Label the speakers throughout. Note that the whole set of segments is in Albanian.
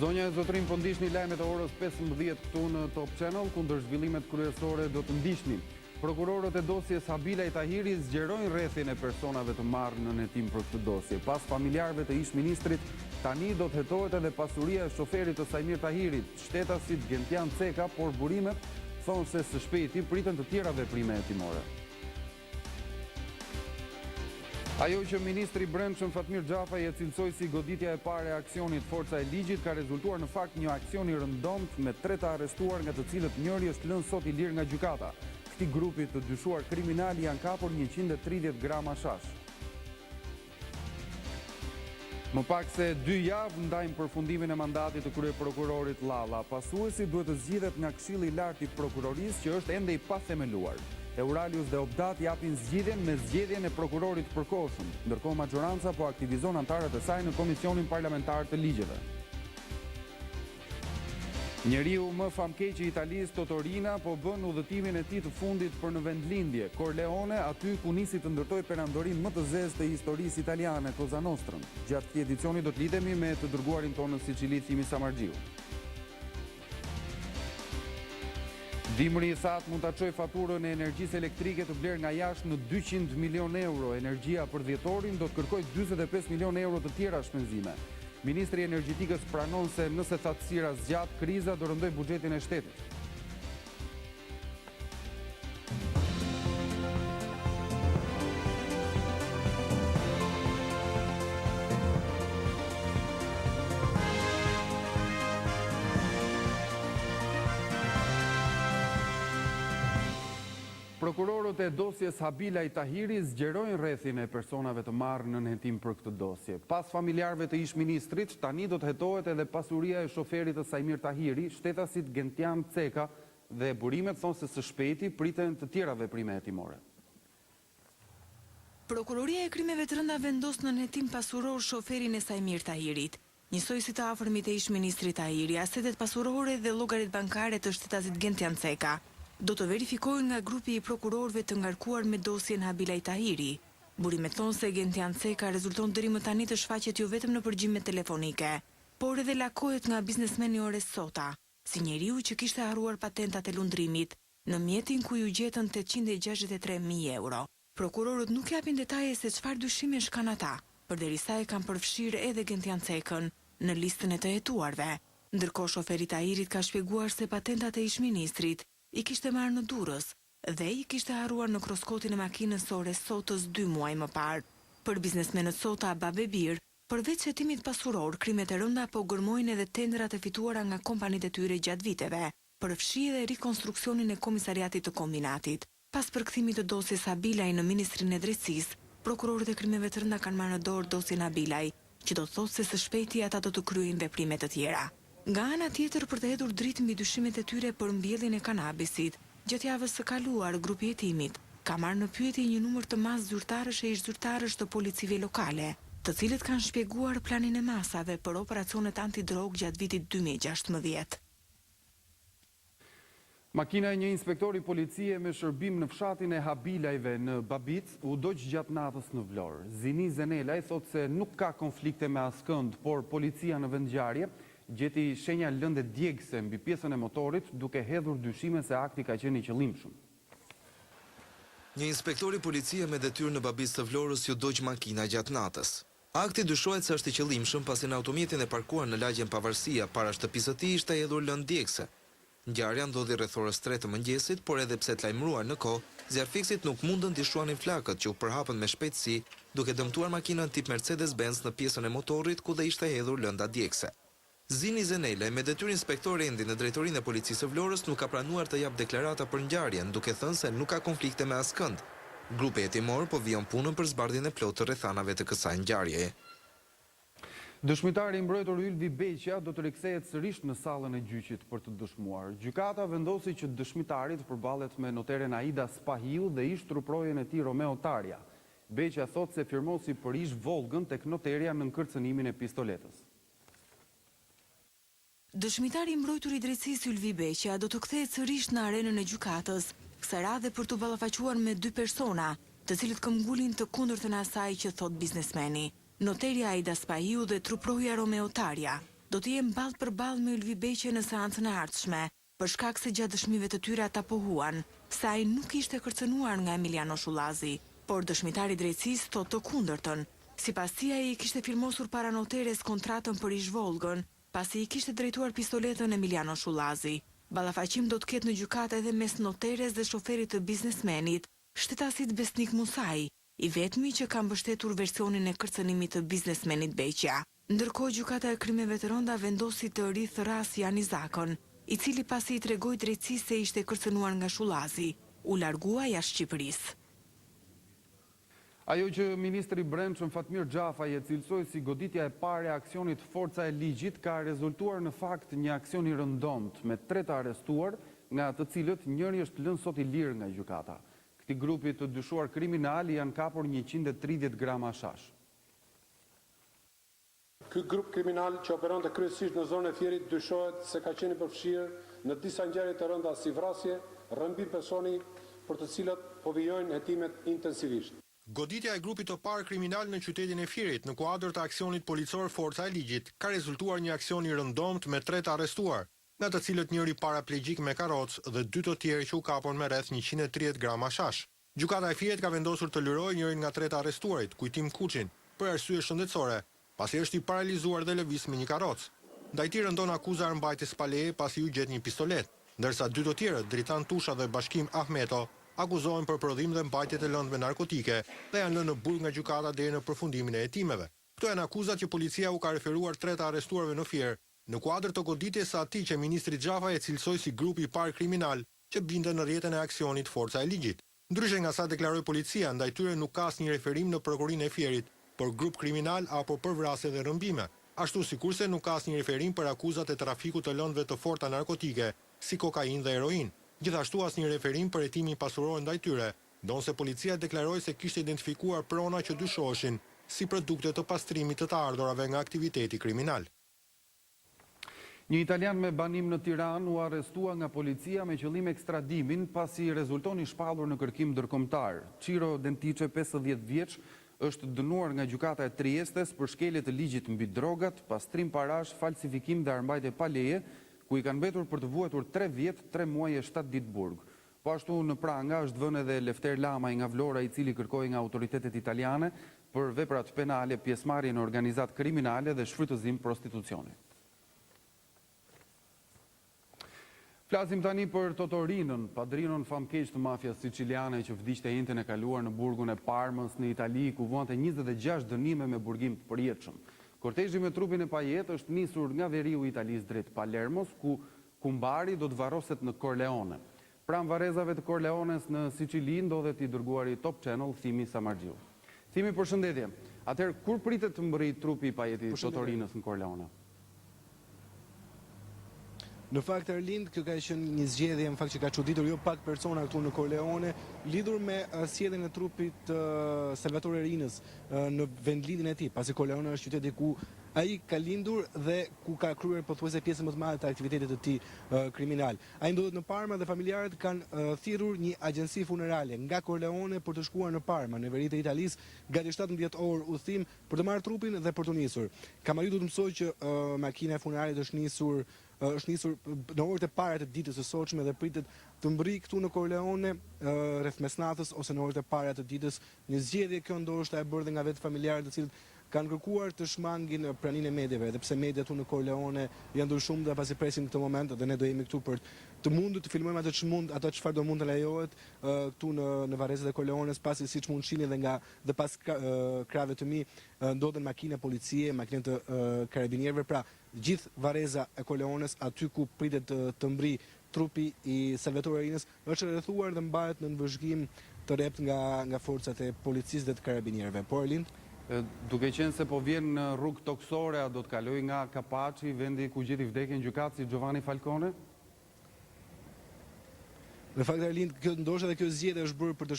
Speaker 1: Zonja e zotrin, po ndihni lajmet e orës 15 këtu në Top Channel, kundër zhvillimet kryesore do të ndihni. Prokurorët e dosjes Habilaj Tahiri zgjerojnë rrethin e personave të marrë në hetim për këtë dosje. Pas familjarëve të ish-ministrit, tani do të hetohet edhe pasuria e shoferit të Sajmir Tahirit. Shtetasit Gentian Ceka, por burimet thonë se së shpejti pritën të tjera veprime hetimore. Ajo që ministri i Brendshëm Fatmir Xhafaj e cilësoi si goditja e parë e aksionit Forca e Ligjit ka rezultuar në fakt një aksion i rëndomt me 3 të arrestuar, nga të cilët njëri është lënë sot i lirë nga gjykata. Këtij grupi të dyshuar kriminal janë kapur 130 grama shash. Më pak se 2 javë ndajmë përfundimin e mandatit të kryeprokurorit Llalla. Pasuesi duhet të zgjidhet nga Këshilli i Lartë i Prokurorisë, që është ende i pathemeluar. Euralius dhe Obdat japin zgjidhjen me zgjedhjen e prokurorit përkohshëm, ndërkohë majoranca po aktivizon antarët e saj në Komisionin Parlamentar të Ligjeve. Njeriu më famkeq i Italisë, Totorina, po bën udhëtimin e tij të fundit për në vendlindje, Corleone, aty ku nisi të ndërtoi perandorin më të zezë të historisë italiane, Cosa Nostra. Gjatë këtij edicioni do të lidhemi me të dërguarin tonë në Sicili, Thimi Samargjiu. Dimri i thatë mund ta çojë faturën e energjisë elektrike të blerë nga jashtë në 200 milion euro. Energjia për dhjetorin do të kërkojë 45 milion euro të tjera shpenzime. Ministri i Energjetikës pranon se nëse thatësira zgjat, kriza do rëndoj buxhetin e shtetit. Prokurorët e dosjes Habilaj Tahiri zgjerojnë rrethin e personave të marrë në hetim për këtë dosje. Pas familjarëve të ish-ministrit, tani do të hetohet edhe pasuria e shoferit të Sajmir Tahiri. Shtetasit Gentian Ceka dhe burimet thonë se së shpejti priten të tjera veprime hetimore.
Speaker 2: Prokuroria e krimeve të rënda vendos në hetim pasuror shoferin e Sajmir Tahirit. Njësoj si të afërmit e ish-ministrit Tahiri, asetet pasurore dhe llogarit bankare të shtetasit Gentian Ceka do të verifikojnë nga grupi i prokurorëve të ngarkuar me dosjen Habilaj Tahiri. Burimet thonë se Gentian Ceka rezulton deri më tani të shfaqet jo vetëm në përgjigje telefonike, por edhe lakohet nga biznesmeni Ores Sota, si njeriu që kishte harruar patentat e lundrimit në mjetin ku ju gjetën 863.000 euro. Prokurorët nuk japin detaje se çfarë dyshimesh kanë ata, përderisa e kanë përfshirë edhe Gentian Cekën në listën e të hetuarve. Ndërkohë shoferi Tahirit ka shpjeguar se patentat e ish-ministrit i kishte marrë në Durrës dhe i kishte harruar në kroskotin e makinës së Ores Sotës 2 muaj më parë. Për biznesmenët Sota, Babe Bir, përveç hetimit pasuror, krimet e rënda po gërmojnë edhe tendrat e fituara nga kompanitë e tyre gjatë viteve, përfshi edhe rikonstruksionin e komisariatit të kombinatit. Pas përkthimit të dosjes Habilaj në Ministrinë e Drejtësisë, prokurorët e krimeve të rënda kanë marrë në dorë dosjen Habilaj, që do të thotë se së shpejti ata do të kryejnë veprime të tjera. Nga ana tjetër, për të hedhur dritë mbi dyshimet e tyre për mbjelljen e kanabisit, gjatë javës së kaluar, grupi i hetimit ka marrë në pyetje një numër të madh zyrtarësh e ish-zyrtarësh të policive lokale, të cilët kanë shpjeguar planin e masave për operacionet antidrog gjatë vitit 2016.
Speaker 1: Makina e një inspektori policie me shërbim në fshatin e Habilajve në Babic u doq gjatë natës në Vlorë. Zini Zenelaj thotë se nuk ka konflikte me askënd, por policia në vendngjarje gjeti shenja lëndë djegëse mbi pjesën e motorit, duke hedhur dyshime se akti ka qenë i qëllimshëm.
Speaker 3: Një inspektori policie me detyrë në Babic të Vlorës ju doq makina gjatë natës. Akti dyshohet se është i qëllimshëm pasi në automjetin e parkuar në lagjen Pavarësia para shtëpisë së tij ishte hedhur lëndë djegëse. Ngjarja ndodhi rreth orës 3 të mëngjesit, por edhe pse të lajmëruar në kohë, zjarfikësit nuk mundën t'i shuanin flakët që u përhapën me shpejtësi, duke dëmtuar makinën tip Mercedes-Benz në pjesën e motorit ku dhe ishte hedhur lënda djegëse. Zini Zenele, me detyrë inspektor Endi në drejtorinë e policisë së Vlorës, nuk ka pranuar të jap deklarata për ngjarjen, duke thënë se nuk ka konflikte me askënd. Grupi hetimor po vijon punën për zbardhjen e plotë të rrethanave të kësaj ngjarjeje.
Speaker 1: Dëshmitari i mbrojtur Ylvi Beqja do të rikthehet sërish në sallën e gjyqit për të dëshmuar. Gjykata vendosi që dëshmitarit përballet me noteren Aida Spahiu dhe ish truprojen e tij Romeo Tarja. Beqja thotë se firmosi për ish Volgën tek noterja në kërcënimin e pistoletës.
Speaker 2: Dëshmitari i mbrojtur i drejtësisë Ylvi Beqja do të kthehet sërish në arenën e gjykatës, kësaj radhe për të ballafaquar me 2 persona, të cilët këmbgulin të kundërtën e asaj që thot biznesmeni. Noterja Aida Spahiu dhe truproja Romeo Tarja. do të jenë ballë për ballë me Ylvi Beqe në seancën e ardhshme, për shkak se gjatë dëshmive të tyre ata pohuan se ai nuk ishte kërcënuar nga Emiliano Shullazi, por dëshmitari i drejtësisë thotë të kundërtën. Sipas tij ai kishte firmosur para noteres kontratën për ish-Volgën, pasi i kishte drejtuar pistoletën Emiliano Shullazi. Ballafaqim do të ketë në gjykatë edhe mes noteres dhe shoferit të biznesmenit, shtetasit Besnik Musai, i vetmi që ka mbështetur versionin e kërcënimit të biznesmenit Beqja. Ndërkohë gjykata e krimeve të rënda vendosi të rithë ras Jani Zakën, i cili pasi i tregoi drejtësisë se ishte kërcënuar nga Shullazi, u largua jashtë Shqipërisë.
Speaker 1: Ajo që ministri i Brendshëm Fatmir Xhafaj e cilësoi si goditja e parë e aksionit Forca e Ligjit ka rezultuar në fakt një aksion i rëndomt me 3 të arrestuar, nga të cilët njëri është lënë sot i lirë nga gjykata. Këtij grupi të dyshuar kriminal janë kapur 130 grama hashash.
Speaker 4: Ky grup kriminal që operonte kryesisht në zonën e Fierit dyshohet se ka qenë i përfshirë në disa ngjarje të rënda si vrasje, rrëmbim personi për të cilat po vijojnë hetimet intensivisht.
Speaker 5: Goditja e grupit të parë kriminal në qytetin e Fierit në kuadër të aksionit policor Forca e Ligjit ka rezultuar një aksion i rëndomt me 3 të arrestuar, nga të cilët njëri paraplegjik me karrocë dhe 2 të tjerë që u kapon me rreth 130 grama hashash. Gjykata e Fierit ka vendosur të lirojë njërin nga 3 të arrestuarit, Kujtim Kuçin, për arsye shëndetësore, pasi është i paralizuar dhe lëviz me një karrocë. Ndaj tij rëndon akuzar mbajtjes pa leje pasi u gjet një pistolet, ndërsa 2 të tjerët, Dritan Tusha dhe Bashkim Ahmeto, akuzohen për prodhim dhe mbajtje të lëndëve narkotike dhe janë lënë në burg nga gjykata deri në përfundimin e hetimeve. Këto janë akuzat që policia u ka referuar 3 të arrestuarve në Fier, në kuadër të goditjes së atij që ministri Xhafaj e cilësoi si grupi i parë kriminal që binte në rrjetën e aksionit Forca e Ligjit. Ndryshe nga sa deklaroi policia, ndaj tyre nuk ka asnjë referim në prokurinë e Fierit për grup kriminal apo për vrasje dhe rrëmbime, ashtu sikurse nuk ka asnjë referim për akuzat e trafikut të lëndëve të forta narkotike, si kokainë dhe heroinë. Gjithashtu asnjë referim për hetimin pasuror ndaj tyre, ndonse policia deklaroi se kishte identifikuar prona që dyshoheshin si produkte të pastrimit të ardhurave nga aktiviteti kriminal.
Speaker 1: Një italian me banim në Tiranë u arrestua nga policia me qëllim ekstradimin pasi rezultoni shpallur në kërkim ndërkombëtar. Ciro Dentice, 50 vjeç, është dënuar nga gjykata e Triestes për shkelje të ligjit mbi drogat, pastrim parash, falsifikim dhe armbajtje pa leje, ku i kanë mbetur për të vuajtur 3 vjet, 3 muaj e 7 ditë burg. Po ashtu në pranga është vënë edhe Lefter Lamaj nga Vlora, i cili kërkoi nga autoritetet italiane për veprat penale, pjesëmarrje në organizat kriminale dhe shfrytëzim prostitucioni. Flasim tani për Totorinën, padrinon famkeq të mafjas siciliane që vdiqte njëjtën e kaluar në burgun e Parmës në Itali, ku vuante 26 dënime me burgim të përjetshëm. Kortezhi me trupin e pajet është nisur nga veriu i Italisë drejt Palermos, ku kumbari do të varroset në Corleone. Pranë varrezave të Corleones në Sicili ndodhet i dërguari Top Channel Thimi Samargjiu. Thimi, përshëndetje. Atëherë kur pritet të mbërrijë trupi i pajetit Totorinës në Corleone?
Speaker 6: Në fakt, Erlind, kjo ka qenë një zgjedhje në fakt që ka çuditur jo pak persona këtu në Corleone, lidhur me sjelljen e trupit të Salvatore Rinës në vendlindjen e tij, pasi Corleone është qyteti ku ai ka lindur dhe ku ka kryer pothuajse pjesën më të madhe të aktivitetit të tij kriminal. Ai ndodhet në Parma dhe familjarët kanë thirrur një agjenci funerale nga Corleone për të shkuar në Parma, në veri të Italisë, gati 17 orë udhëtim për të marrë trupin dhe për të nisur. Kam arritur të mësoj që makina e funeralit është nisur në orët e para të ditës së sotshme dhe pritet të mbërrijë këtu në Corleone rreth mesnatës ose në orët e para të ditës. Një zgjedhje kjo ndoshta e bërë nga vetë familjarët, të cilët kanë kërkuar të shmangin praninë e mediave, edhe pse mediat këtu në Corleone janë ndër shumë dhe pasi presin këtë moment dhe ne do jemi këtu për të mundur të filmojmë ato çfarë do mund të lejohet këtu në varrezat e Corleones, pasi siç mund shihni dhe pas krave të mi ndodhen makina policie, makina të karabinierëve, pra gjithë varreza e Corleones aty ku pritet të mbrijë trupi i Salvatore Rinës është rrethuar dhe mbahet në vëzhgim të rrept nga forcat e policisë dhe të karabinierëve. Por Lind,
Speaker 1: duke qenë se po vjen në rrugë toksore, a do të kaloj nga Capaci, vendi ku gjeti vdekjen gjykatësi Giovanni Falcone?
Speaker 6: Në fakt, Erlind, ndoshta edhe kjo zgjedhje është bërë për të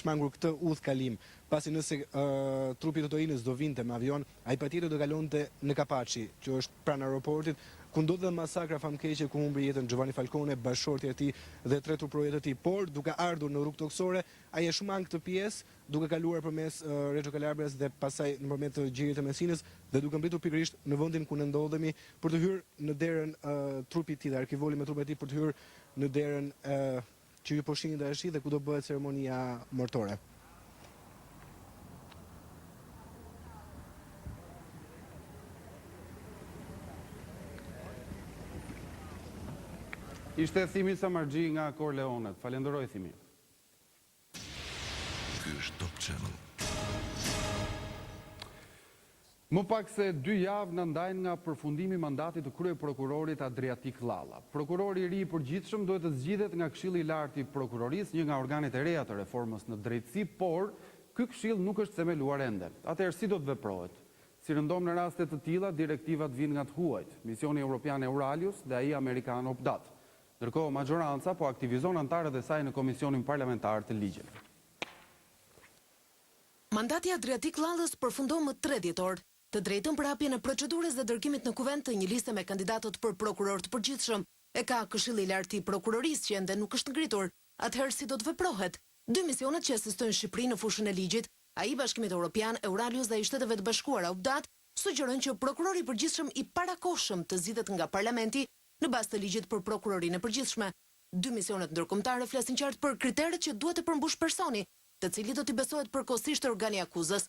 Speaker 6: shmangur këtë udhkalim, pasi nëse trupi i Totorinës do vinte me avion, ai patjetër do kalonte në Capaci, që është pranë aeroportit, ku ndodhe masakra famkeqe ku humbri jetën Giovanni Falcone, bashkëshorti e tij dhe 3 truprojet e tij, por duke ardhur në rrugë toksore, ai e shuman këtë pjesë duke kaluar përmes Reggio Calabrias dhe pastaj nëpërmjet gjirit të Mesinës dhe duke mbritur pikërisht në vendin ku ne ndodhemi për të hyrë në derën trupit të tij, arkivoli me trupin e tij për të hyrë në derën që ju po shihni tash dhe ku do bëhet ceremonia mortore.
Speaker 1: Ishte Thimi Samargji nga Korleonet. Falenderoj Thimi.
Speaker 3: Ky është Top Channel.
Speaker 1: Më pak se 2 javë në ndajnë nga përfundimi mandatit të kryeprokurorit Adriatik Llalla. Prokurori i ri i përgjithshëm duhet të zgjidhet nga Këshilli i Lartë i Prokurorisë, një nga organet e reja të reformës në drejtësi, por ky këshill nuk është themeluar ende. Atëherë si do të veprohet? Si rëndom në raste të tilla, direktivat vijnë nga të huajt, Misioni Evropian Euralius dhe ai amerikan Opdat. Ndërkohë, majoranca po aktivizon antarët e saj në Komisionin Parlamentar të Ligjit.
Speaker 7: Mandati Adriatik Llallës përfundon më 3 dhjetor, të drejtën për hapjen e procedurës dhe dërgimit në kuvent të një liste me kandidatët për prokuror të përgjithshëm. E ka Këshilli i Lartë i Prokurorisë që ende nuk është ngritur. Atëherë si do të veprohet? 2 misionet që asistojnë Shqipërinë në fushën e ligjit, ai Bashkimit Evropian, Euralius dhe i Shteteve të Bashkuara Opdat, sugjerojnë që prokurori i përgjithshëm i parakohshëm të zgjidhet nga Parlamenti në bazë të ligjit për prokurorinë e përgjithshme. 2 misionet ndërkombëtare flasin qartë për kriteret që duhet të përmbush personi, të cilit do t'i besohet përkohësisht organi akuzës.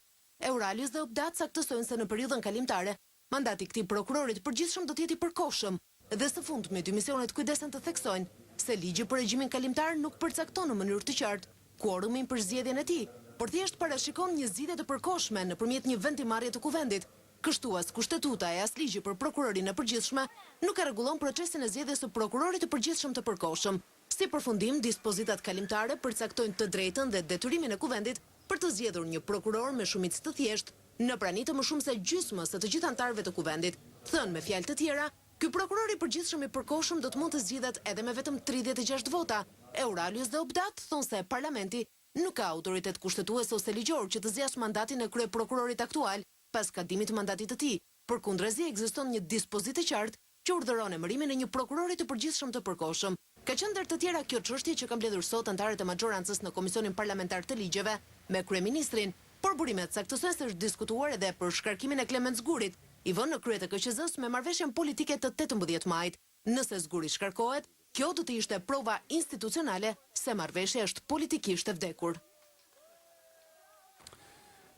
Speaker 7: Euralius dhe Opdat saktësojnë se në periudhën kalimtare, mandati i këtij prokurorit përgjithshëm do të jetë i përkohshëm. Dhe së fundmi 2 misionet kujdesen të theksojnë se ligji për regjimin kalimtar nuk përcakton në mënyrë të qartë kuorumin për zgjedhjen e tij, por thjesht parashikon një zgjidhje të përkohshme nëpërmjet një vendimarrje të kuvendit. Kështu as kushtetuta e as ligji për prokurorinë e përgjithshme nuk e rregullon procesin e zgjedhjes së prokurorit të përgjithshëm të përkohshëm. Si përfundim, dispozitat kalimtare përcaktojnë të drejtën dhe detyrimin e kuvendit për të zgjedhur një prokuror me shumicë të thjeshtë në prani të më shumë se gjysmës së të gjithë anëtarëve të kuvendit. Thënë me fjalë të tjera, ky prokuror i përgjithshëm i përkohshëm do të mund të zgjidhet edhe me vetëm 36 vota. Euralius dhe Opdat thonë se parlamenti nuk ka autoritet kushtetues ose ligjor që të zgjasë mandatin e kryeprokurorit aktual pas kalimit të mandatit të tij. Përkundrazi ekziston një dispozit të qartë që urdhëron emërimin e një prokurori të përgjithshëm të përkohshëm. Ka qenë ndër të tjera kjo çështje që ka mbledhur sot antarët e majorancës në Komisionin Parlamentar të Ligjeve me kryeministrin, por burimet saktësojnë se është diskutuar edhe për shkarkimin e Klemens Zgurit, i vënë në krye të KQZ-s me marrëveshjen politike të 18 majit. Nëse Zguri shkarkohet, kjo do të ishte prova institucionale se marrëveshja është politikisht e vdekur.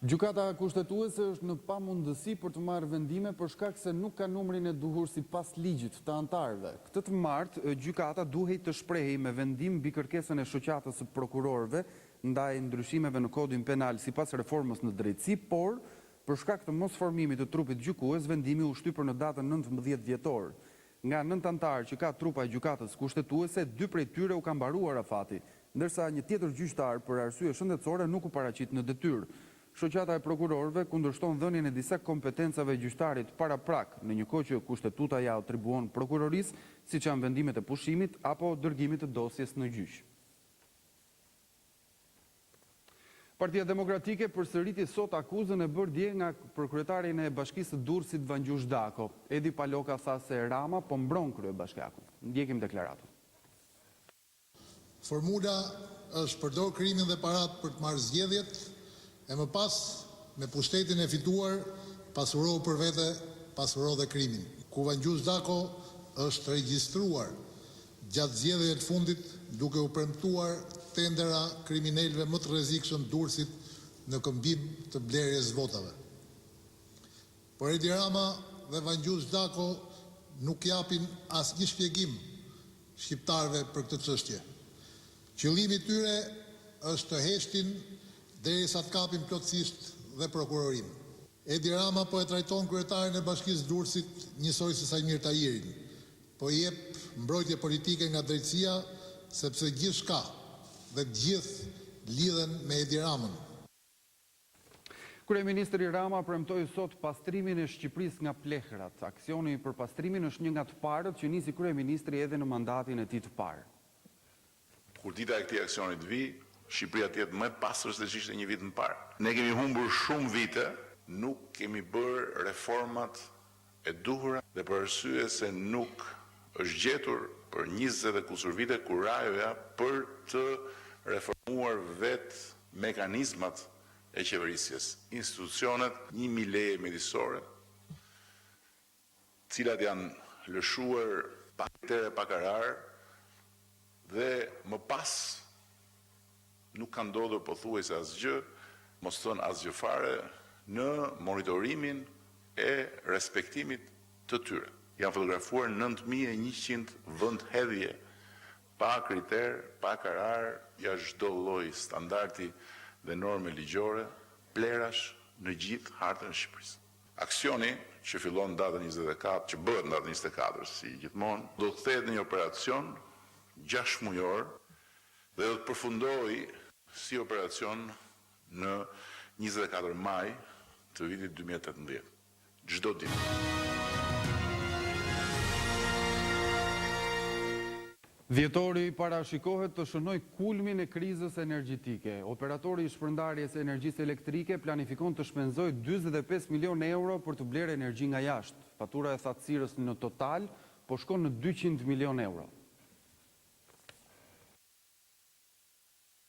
Speaker 1: Gjykata kushtetuese është në pamundësi për të marrë vendime për shkak se nuk ka numrin e duhur sipas ligjit të antarëve. Këtë të martë, gjykata duhej të shprehej me vendim mbi kërkesën e shoqatës së prokurorëve ndaj ndryshimeve në kodin penal sipas reformës në drejtësi, por për shkak të mosformimit të trupit gjykues, vendimi u shtypur në datën 19 dhjetor. Nga 9 antarë që ka trupa e gjykatës kushtetuese, 2 prej tyre u ka mbaruar afati, ndërsa një tjetër gjyqtar për arsye shëndetësore nuk u paraqit në detyrë. Shoqata e prokurorëve kundërshton dhënien e disa kompetencave gjyqtarit paraprak në një kohë që kushtetuta ja atribuon prokurorisë, siç janë vendimet e pushimit apo dërgimit të dosjes në gjyq. Partia Demokratike përsëriti sot akuzën e bërë dje nga kryetarin e Bashkisë së Durrësit Vangjush Dako. Edi Paloka tha se Rama po mbron kryebashkiakun. Ndjekim deklaratën.
Speaker 8: Formula është përdor krimin dhe parat për të marrë zgjedhjet, e më pas, me pushtetin e fituar, pasurohu për vete, pasurohu dhe krimin. Ku Vangjush Dako është regjistruar gjatë zgjedhjeve të fundit duke u premtuar tendera kriminalëve më të rrezikshëm Durrësit në këmbim të blerjes votave. Por Edi Rama dhe Vangjush Dako nuk japin asnjë shpjegim shqiptarëve për këtë çështje. Qëllimi i tyre është të heshtin derisa të kapin plotësisht dhe prokurorinë. Edi Rama po e trajton kryetarin e Bashkisë Durrësit njësoj se Sajmir Tahirin, po i jep mbrojtje politike nga drejtësia sepse gjithçka dhe të gjithë lidhen me Edi Ramën.
Speaker 1: Kryeministri Rama premtoi sot pastrimin e Shqipërisë nga plehrat. Aksioni për pastrimin është një nga të parët që nisi kryeministri edhe në mandatin e tij të parë.
Speaker 9: Kur dita e këtij aksionit vi, Shqipëria të jetë më e pastër se ç'ishte një vit më parë. Ne kemi humbur shumë vite, nuk kemi bërë reformat e duhura dhe për arsye se nuk është gjetur për 20 e kusur vite kurajoja për të reformuar vetë mekanizmat e qeverisjes, institucionet, 1.000 leje mjedisore, cilat janë lëshuar pa kritere pa karar dhe më pas nuk ka ndodhur pothuajse asgjë, mos thënë asgjë fare në monitorimin e respektimit të tyre. Janë fotografuar 9.100 vendhedhje pa kriter, pa karar, jashtë çdo lloji standardi dhe norme ligjore, plerash në gjithë hartën e Shqipërisë. Aksioni që fillon datën 24, që bëhet në datën 24, si gjithmonë, do të kthehet në një operacion 6 mujor dhe do të përfundojë si operacion në 24 maj të vitit 2018. Çdo ditë.
Speaker 1: Dhjetori parashikohet të shënoj kulmin e krizës energjitike. Operatori i shpërndarjes e energjisë elektrike planifikon të shpenzojë 45 milion euro për të blerë energji nga jashtë. Fatura e thatësirës në total po shkon në 200 milion euro.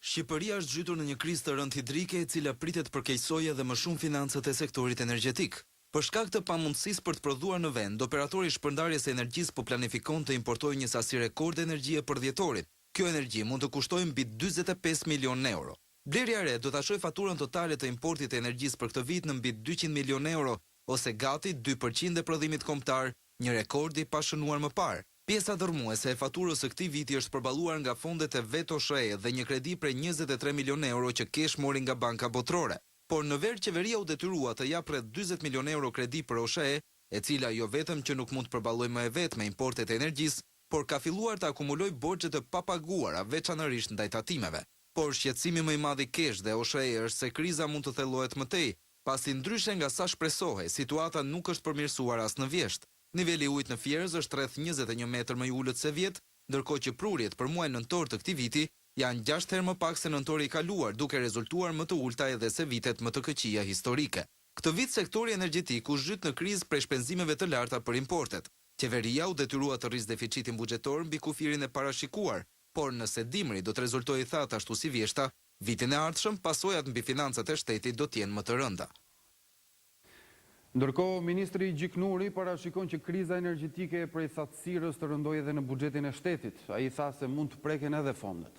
Speaker 3: Shqipëria është zhytur në një krizë të rëndë hidrike e cila pritet përkeqësojë edhe më shumë financat e sektorit energjetik. Për shkak të pamundësisë për të prodhuar në vend, operatori i shpërndarjes së energjisë po planifikon të importojë një sasi rekord energjie për dhjetorit. Kjo energji mund të kushtojë mbi 45 milion euro. Blerja e re do ta shojë faturën totale të importit të energjisë për këtë vit në mbi 200 milion euro, ose gati 2% e prodhimit kombëtar, një rekord i pashënuar më parë. Pjesa dërmuese e faturës së këtij viti është përballuar nga fondet e vet OSHE dhe një kredi prej 23 milion euro që kesh mori nga Banka Botërore. Por në ver qeveria u detyrua të jap rreth 40 milion euro kredi për OSHE, e cila jo vetëm që nuk mund të përballojë më e vet me importet e energjisë, por ka filluar të akumulojë borxhe të papaguara veçanërisht ndaj tatimeve. Por shqetësimi më i madh i kesh dhe OSHE është se kriza mund të thellohet më tej, pasi ndryshe nga sa shpresohej, situata nuk është përmirësuar as në vjesht. Niveli i ujit në Fierz është rreth 21 metër më i ulët se vjet, ndërkohë që prurjet për muajin nëntor të këtij viti janë 6 herë më pak se nëntori i kaluar, duke rezultuar më të ulta edhe se vitet më të këqija historike. Këtë vit sektori energjetik u zhyt në krizë prej shpenzimeve të larta për importet. Qeveria u detyrua të rrisë deficitin buxhetor mbi kufirin e parashikuar, por nëse dimri do të rezultojë thatë ashtu si vjeshta, vitin e ardhshëm pasojat mbi financat e shtetit do të jenë më të rënda.
Speaker 1: Ndërkohë, Ministri Gjiknuri parashikon që kriza energjetike e prej thatësirës të rëndojë edhe në buxhetin e shtetit. Ai tha se mund të preken edhe fondet.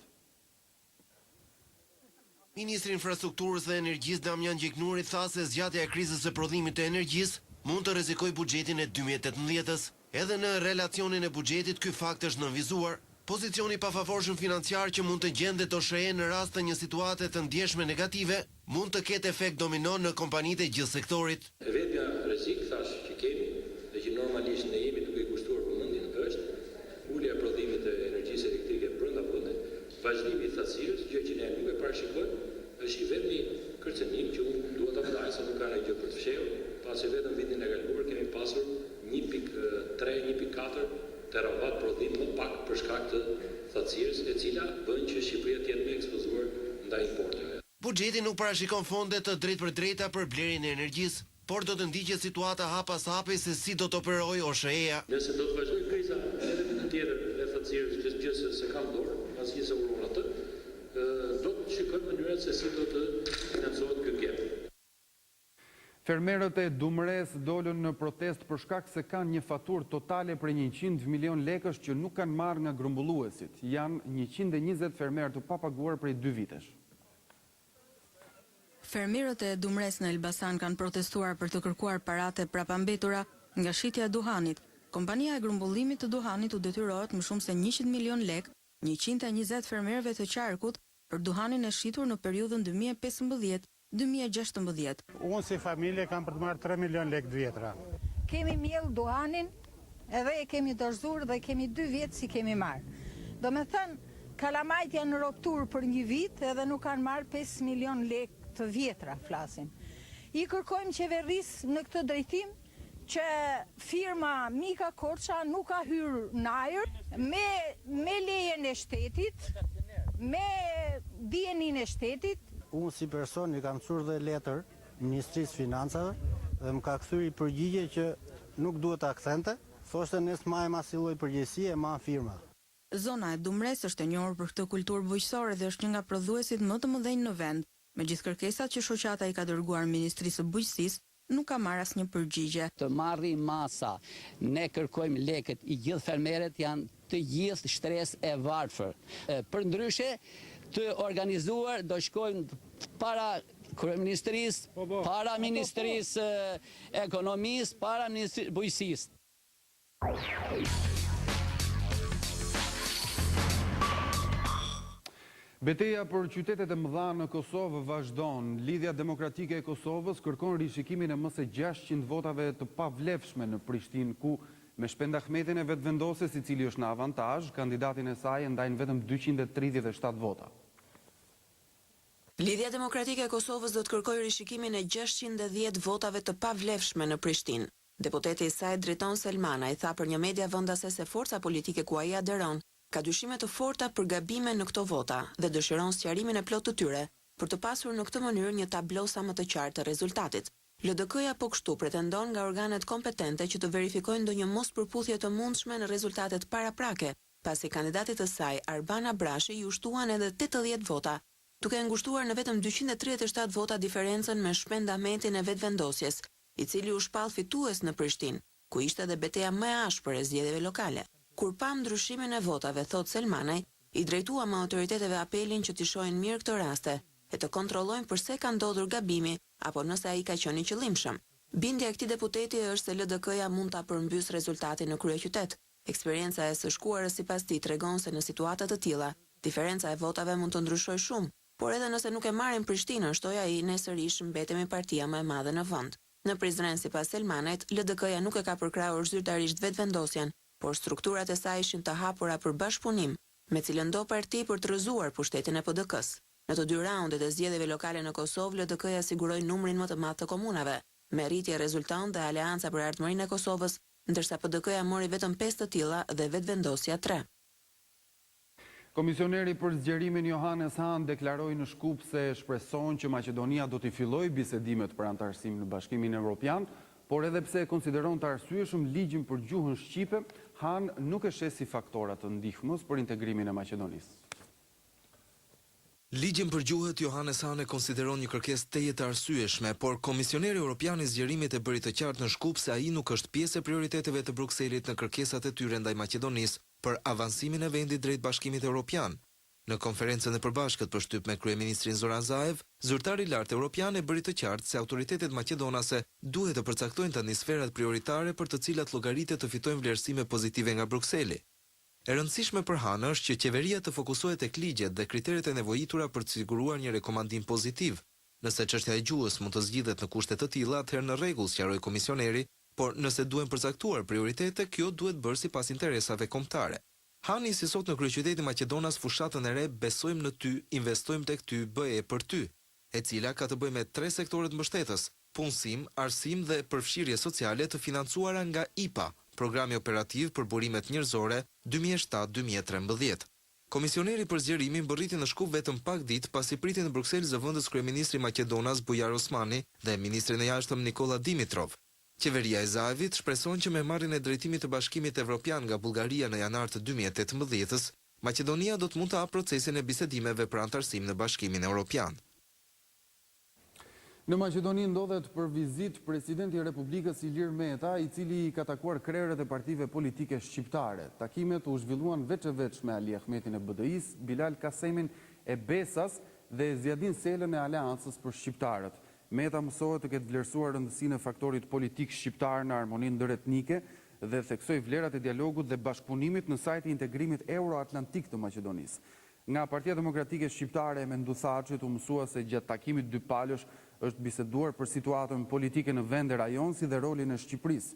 Speaker 10: Ministri i Infrastrukturës dhe Energjisë Damian Gjiknuri tha se zgjatja e krizës së prodhimit të energjisë mund të rrezikojë buxhetin e 2018-s. Edhe në relacionin e buxhetit ky fakt është nënvizuar. Pozicioni pafavorshëm financiar që mund të gjendet OSHE në rast të një situate të ndjeshme negative mund të ketë efekt domino në kompanitë e gjithë sektorit.
Speaker 11: Vetmja rrezik thash që kemi dhe që normalisht ne jemi duke kushtuar vëmendjen është ulja e prodhimit të energjisë elektrike brenda vendit, vazhdimi i thatësirës, gjë që ne nuk e parashikojmë, është i vetmi kërcënim që unë dua ta vëdaj se nuk ka ndonjë gjë për të fshehur, pasi vetëm vitin e kaluar kemi pasur 1.3-1.4 terawatt prodhim më pak për shkak të thatësirës, e cila bën që Shqipëria të jetë më ekspozuar ndaj importeve.
Speaker 10: Buxheti nuk parashikon fonde të drejtë për drejta për blerjen e energjisë, por do të ndiqet situata hap pas hapi se si do të operojë OSHE-ja.
Speaker 11: Nëse do të vazhdojë kriza edhe në tjetër e thatësirës, që se kam dorë, pasi se urron atë, do të shikojmë mënyrat se si do të financohet ky gap.
Speaker 1: Fermerët e Dumres dolën në protest për shkak se kanë një faturë totale për 100 milion lekësh që nuk kanë marrë nga grumbulluesit. Janë 120 fermerë të papaguar prej 2 vitesh.
Speaker 12: Fermerët e Dumres në Elbasan kanë protestuar për të kërkuar paratë prapambetura nga shitja e duhanit. Kompania e grumbullimit të duhanit u detyrohet më shumë se 100 milion lek 120 fermerëve të qarkut për duhanin e shitur në periudhën 2015-2016.
Speaker 13: Unë si familje kam për të marrë 3 milion lek 2 vjetra.
Speaker 14: Kemi mjell duhanin edhe e kemi dorëzuar dhe kemi 2 vjetë si kemi marrë. Do me thënë, kalamajt janë në roktur për 1 vit edhe nuk kanë marrë 5 milion lek të vjetra, flasim. I kërkojmë qeveris në këtë drejtim që firma Mika Korça nuk ka hyrë në ajër me lejen e shtetit, me dijenin e shtetit.
Speaker 13: Unë si person i kam çuar dhe letër Ministrisë Financave dhe më ka kthyer përgjigje që nuk duhet akcente, thoshte ne s'majm asnjë lloj përgjegjësie e ma firma.
Speaker 12: Zona e Dumres është e njohur për këtë kulturë bujqësore dhe është një nga prodhuesit më të mëdhenj në vend. Me gjithë kërkesat që shoqata i ka dërguar Ministrisë së Bujqësisë, nuk ka marrë asnjë përgjigje.
Speaker 15: Të marri masa, ne kërkojmë lekët, i gjithë fermerët janë të gjithë shtresë e varfër. Për ndryshe, të organizuar do shkojmë para Kryeministrisë, para Ministrisë Ekonomisë, para Ministrisë Bujqësisë.
Speaker 1: Betejë për qytetet e mëdha në Kosovë vazhdon. Lidhja Demokratike e Kosovës kërkon rishikimin e më së 600 votave të pavlefshme në Prishtinë, ku me Shpend Ahmetin e vetëvendosjes, i cili është në avantazh, kandidatin e saj ndajnë vetëm 237 vota.
Speaker 2: Lidhja Demokratike e Kosovës do të kërkojë rishikimin e 610 votave të pavlefshme në Prishtinë. Deputeti i saj Driton Selmana i tha për një media vendase se forca politike ku ai aderon ka dyshime të forta për gabime në këto vota dhe dëshiron sqarimin e plotë të tyre për të pasur në këtë mënyrë një tablo sa më të qartë të rezultatit. LDK-ja po kështu pretendon nga organet kompetente që të verifikojnë ndonjë mospërputhje të mundshme në rezultatet paraprake, pasi kandidatit të saj Arbana Brashi ju shtuan edhe 80 vota, duke ngushtuar në vetëm 237 vota diferencën me Shpend Ahmetin e vetvendosjes, i cili u shpall fitues në Prishtinë, ku ishte edhe betejë më e ashpër e zgjedhjeve lokale. Kur pam ndryshimin e votave, thot Selmanaj, i drejtua me autoriteteve apelin që t'i shohin mirë këtë raste e të kontrollojnë përse ka ndodhur gabimi apo nëse ai ka qenë i qëllimshëm. Bindja e këtij deputeti është se LDK-ja mund ta përmbys rezultatin në kryeqytet. Eksperienca e së shkuarës sipas tij tregon se në situata të tilla, diferenca e votave mund të ndryshojë shumë, por edhe nëse nuk e marrin Prishtinën, shtoi ai, ne sërish mbetemi partia më e madhe në vend. Në Prizren, sipas Selmanajt, LDK-ja nuk e ka përkrahur zyrtarisht vetvendosjen, por strukturat e saj ishin të hapura për bashkëpunim, me cilën do parti për të rrëzuar pushtetin e PD-k-s. Në të dy raundet e zgjedhjeve lokale në Kosovë, LDK-ja siguroi numrin më të madh të komunave, me rritje rezulton dhe Aleanca për Ardhmërinë e Kosovës, ndërsa PD-k-ja mori vetëm 5 të tilla dhe vetvendosja 3.
Speaker 1: Komisioneri për zgjerimin Johannes Hahn deklaroi në Shkup se shpreson që Maqedonia do t'i fillojë bisedimet për antarësim në Bashkimin Evropian, por edhe pse e konsideron të arsyeshëm ligjin për gjuhën shqipe, Hahn nuk e sheh si faktora të ndihmës për integrimin e Maqedonisë.
Speaker 3: Ligjin për gjuhët Johannes Hahn e konsideron një kërkesë teje të arsyeshme, por Komisioneri Evropian i zgjerimit e bëri të qartë në Shkup se ai nuk është pjesë e prioriteteve të Brukselit në kërkesat e tyre ndaj Maqedonisë për avansimin e vendit drejt Bashkimit Evropian. Në konferencën e përbashkët për shtyp me kryeministrin Zoran Zaev, zyrtari i lartë evropian e bëri të qartë se autoritetet maqedonase duhet të përcaktojnë tani sferat prioritare për të cilat llogaritet të fitojnë vlerësime pozitive nga Brukseli. E rëndësishme për Hahn është që qeveria të fokusohet tek ligjet dhe kriteret e nevojitura për të siguruar një rekomandim pozitiv. Nëse çështja e gjuhës mund të zgjidhet në kushte të tilla, atëherë në rregull, sqaroi komisioneri, por nëse duhen përcaktuar prioritete, kjo duhet bërë sipas interesave kombëtare. Hahn nisi sot në kryeqytetin Maqedonas fushatën e re Besojmë në ty, investojmë tek ty, BE për ty, e cila ka të bëjë me 3 sektorët mbështetës: punësim, arsim dhe përfshirje sociale të financuara nga IPA, Programi Operativ për Burimet Njerëzore 2007-2013. Komisioneri për zgjerimin bërriti në Shkup vetëm pak ditë pasi priti në Bruksel zëvendës kryeministri i Maqedonas Bujar Osmani dhe ministrin e jashtëm Nikola Dimitrov. Qeveria e Zaevit shpreson që me marrjen e drejtimit të Bashkimit Evropian nga Bullgaria në janar të 2018-s, Maqedonia do të mund të hapë procesin e bisedimeve për antarësim në Bashkimin Evropian.
Speaker 1: Në Maqedoni ndodhet për vizitë presidenti i Republikës Ilir Meta, i cili ka takuar krerët e partive politike shqiptare. Takimet u zhvilluan veç e veç me Ali Ahmetin e BDI-s, Bilal Kasemin e Besas dhe Zjadin Selën e Aleancës për Shqiptarët. Meta mësohet të ketë vlerësuar rëndësinë e faktorit politik shqiptar në harmoninë ndëretnike dhe theksoi vlerat e dialogut dhe bashkëpunimit në sajti integrimit euroatlantik të Maqedonisë. Nga Partia Demokratike Shqiptare e Menduthaçit u mësua se gjatë takimit dy palësh është biseduar për situatën politike në vende rajon si dhe rolin e Shqipërisë.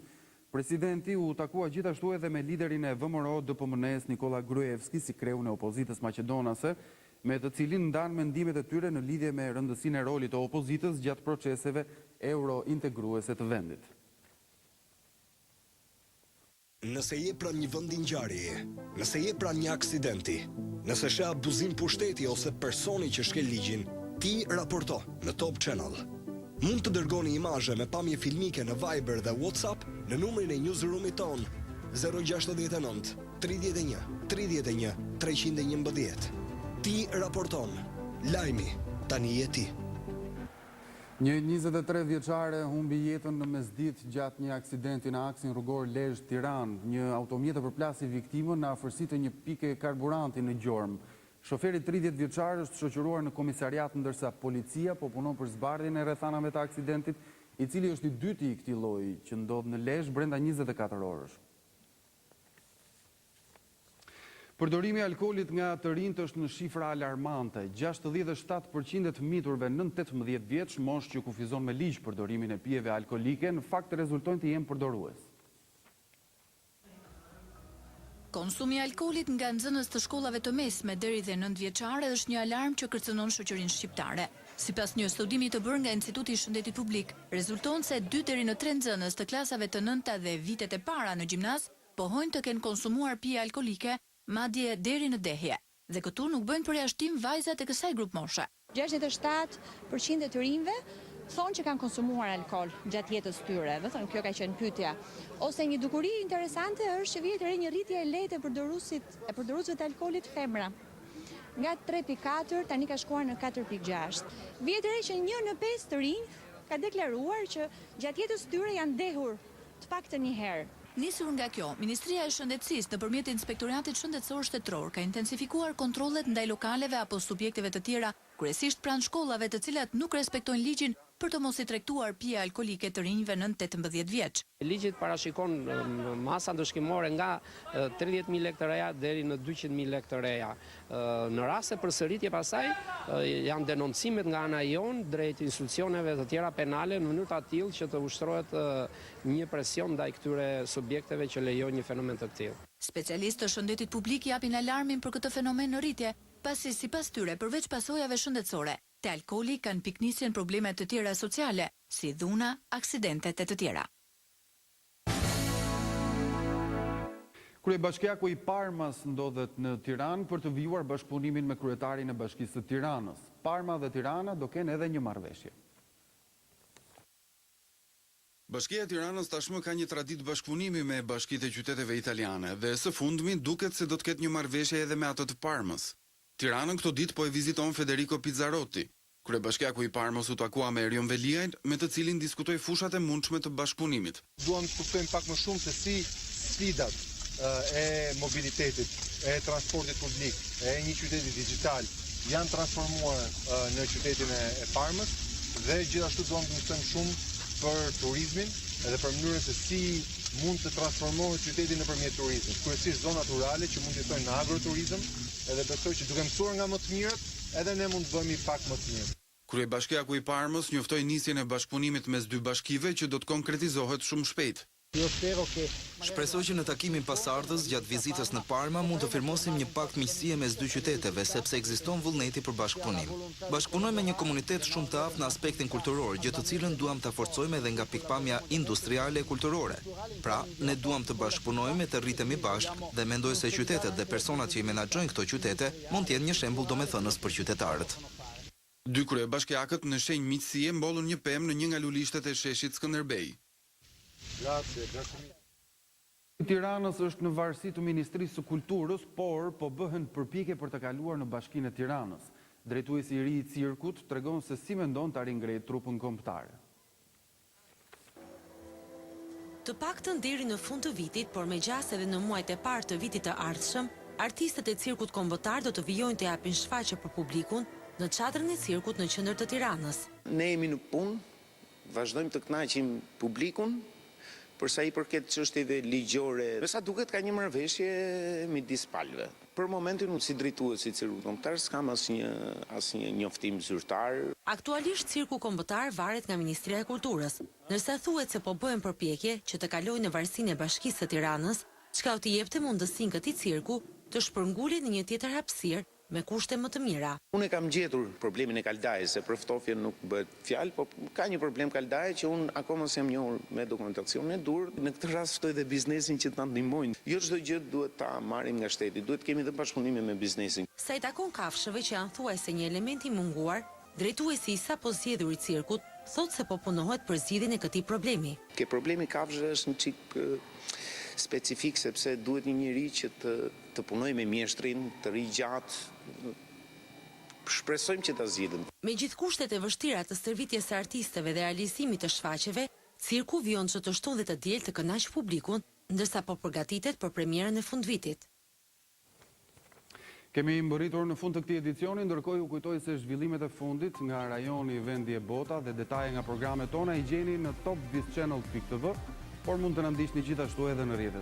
Speaker 1: Presidenti u takua gjithashtu edhe me liderin e VMRO DPMN-s Nikola Gruevski si kreun e opozitës maqedonase, me të cilin ndan mendimet e tyre në lidhje me rëndësinë e rolit të opozitës gjatë proceseve euro-integruese të vendit.
Speaker 16: Nëse je pranë një vendi ngjarjeje, nëse je pranë një aksidenti, nëse sheh abuzim pushteti ose personi që shkel ligjin, ti raporto në Top Channel. Mund të dërgoni imazhe me pamje filmike në Viber dhe WhatsApp në numrin e newsroomit ton 069 31 31 311. Ti raporton. Lajmi tani je ti.
Speaker 1: Një 23 vjeçare humbi jetën në mesditë gjatë një aksidenti në aksin rrugor Lezhë-Tiranë. Një automjet e përplasi viktimën në afërsi të një pike karburanti në gjormë. Shoferi 30 vjeçar është shoqëruar në komisariat, ndërsa policia po punon për zbardhjen e rrethanave të aksidentit, i cili është i dyti i këtij lloji që ndodh në Lezhë brenda 24 orësh. Përdorimi i alkoolit nga të rinjt është në shifra alarmante. 67% e të miturve nën 18 vjeç, moshë që kufizon me ligj përdorimin e pijeve alkolike, në fakt rezultojnë të jenë përdorues.
Speaker 17: Konsumi i alkoolit nga nxënës të shkollave të mesme deri dhe 9 vjeçare është një alarm që kërcënon shoqërinë shqiptare. Sipas një studimi të bërë nga Instituti i Shëndetit Publik, rezulton se 2 deri në 3 nxënës të klasave të 9-ta dhe vitet e para në gjimnaz pohojnë të kenë konsumuar pije alkolike, madje deri në dehje, dhe këtu nuk bëjnë përjashtim vajzat e kësaj grup moshe.
Speaker 18: 67% e të rinjve thonë që kanë konsumuar alkool gjatë jetës tyre, do thonë kjo ka qenë pyetja. Ose një dukuri interesante është që vjet re një rritje e lehtë e përdoruesve të alkoolit femra. Nga 3.4 tani ka shkuar në 4.6. Vjet re që 1 në 5 të rinj ka deklaruar që gjatë jetës tyre janë dehur të paktën një herë.
Speaker 17: Nisur nga kjo, Ministria e Shëndetësisë nëpërmjet Inspektoratit Shëndetësor Shtetëror ka intensifikuar kontrollet ndaj lokaleve apo subjekteve të tjera, kryesisht pranë shkollave të cilat nuk respektojnë ligjin për të mos i tregtuar pije alkolike të rinjve nën 18 vjeç.
Speaker 19: Ligji parashikon masa ndëshkimore nga 30.000 lekë të reja deri në 200.000 lekë të reja. Në rast se përsëritje pasaj janë denoncimet nga ana jon drejt institucioneve të tjera penale në mënyrë të tillë që të ushtrohet një presion ndaj këtyre subjekteve që lejojnë një fenomen të tillë.
Speaker 17: Specialistë të shëndetit publik japin alarmin për këtë fenomen në rritje, pasi sipas tyre përveç pasojave shëndetësore, te alkooli kanë piknisjen probleme të tjera sociale, si dhuna, aksidentet e të tjera.
Speaker 1: Kryebashkiaku i Parmas ndodhet në Tiranë për të vijuar bashkëpunimin me kryetarin e Bashkisë së Tiranës. Parma dhe Tirana do kenë edhe një marrëveshje.
Speaker 20: Bashkia e Tiranës tashmë ka një traditë bashkëpunimi me bashkitë e qyteteve italiane dhe së fundmi duket se do të ketë një marrëveshje edhe me ato të Parmës. Tiranën këto ditë po e viziton Federico Pizzarotti. Kryebashkiaku i Parmës u takua me Erion Veliajn, me të cilin diskutoi fushat e mundshme të bashkëpunimit.
Speaker 21: Duam të kuptojmë pak më shumë se si sfidat e mobilitetit, e transportit publik, e një qyteti digital janë transformuar në qytetin e Parmës dhe gjithashtu duam të mësojmë shumë për turizmin edhe për mënyrën se si mund të transformohet qyteti nëpërmjet turizmit. Kryesisht zonë naturale që mund të jetojnë në agroturizëm, edhe besoj që duke mësuar nga më të mirët, edhe ne mund të bëhemi pak më të mirë.
Speaker 20: Kryebashkiaku i Parmës njoftoi nisjen e bashkëpunimit mes dy bashkive që do të konkretizohet shumë shpejt.
Speaker 3: Shpresoj që në takimin pasardhës gjatë vizitës në Parma mund të firmosim një pakt miqësie mes dy qyteteve sepse ekziston vullneti për bashkëpunim. Bashkëpunojmë me një komunitet shumë të aftë në aspektin kulturor, gjë të cilën duam ta forcojmë edhe nga pikpamja industriale e kulturore. Pra, ne duam të bashkëpunojmë e të rritemi bashkë dhe mendoj se qytetet dhe personat që i menaxhojnë këto qytete mund të jenë një shembull domethënës për qytetarët.
Speaker 20: Dy kryebashkiakët në shenjë miqësie mbollën një pemë në një nga lulishtet e sheshit Skënderbej.
Speaker 1: Tiranës është në varësi të Ministrisë së Kulturës, por po bëhen përpjekje për të kaluar në Bashkinë e Tiranës. Drejtuesi i ri i cirkut tregon se si mendon ta ringrejë trupën kombëtar.
Speaker 7: Të paktën deri në fund të vitit, por me gjas edhe në muajt e parë të vitit të ardhshëm, artistët e cirkut kombëtar do të vijojnë të japin shfaqje për publikun në çadrën e cirkut në qendër të Tiranës.
Speaker 22: Ne jemi në punë, vazhdojmë të kënaqim publikun. Përsa i përket çështjeve ligjore, sa duket ka një marrëveshje midis palëve. Për momentin unë si drejtues i cirkut kombëtar s'kam asnjë njoftim zyrtar.
Speaker 7: Aktualisht cirku kombëtar varet nga Ministria e Kulturës, ndërsa thuhet se po bëhen përpjekje që të kalojë në varësinë e Bashkisë së Tiranës, çka u të jepte mundësinë këtij cirku të shpërngulej në një tjetër hapësirë me kushte më të mira.
Speaker 22: Unë kam gjetur problemin e kaldajës, se për ftofjen nuk bëhet fjalë, po ka një problem kaldaje që unë akoma s'jam njohur me dokumentacionin e dur. Në këtë rast ftoj dhe biznesin që ta ndihmojnë. Jo çdo gjë duhet ta marrim nga shteti, duhet kemi edhe bashkëpunime me biznesin.
Speaker 7: Sa i takon kafshëve që janë thuajse një element i munguar, drejtuesi i sapo zgjedhur i cirkut thot se po punohet për zgjidhjen e këtij problemi.
Speaker 22: Ke problemi kafshëve është një çik specifik sepse duhet një njeri që të punojë me mjeshtrin, të rri gjatë. Shpresojmë që ta zgjidhim.
Speaker 7: Me gjithë kushtet e vështira të stërvitjes së artistëve dhe realizimit të shfaqjeve, cirku vijon që të shton dhe të diel të kënaq publikun, ndërsa po përgatitet për premierën e fundvitit.
Speaker 1: Kemi mbërritur në fund të këtij edicioni, ndërkohë ju kujtoj se zhvillimet e fundit nga rajoni Vendi e Bota dhe detaje nga programet tona i gjeni në topvischannel.tv, por mund të na ndiqni gjithashtu edhe në rrjetet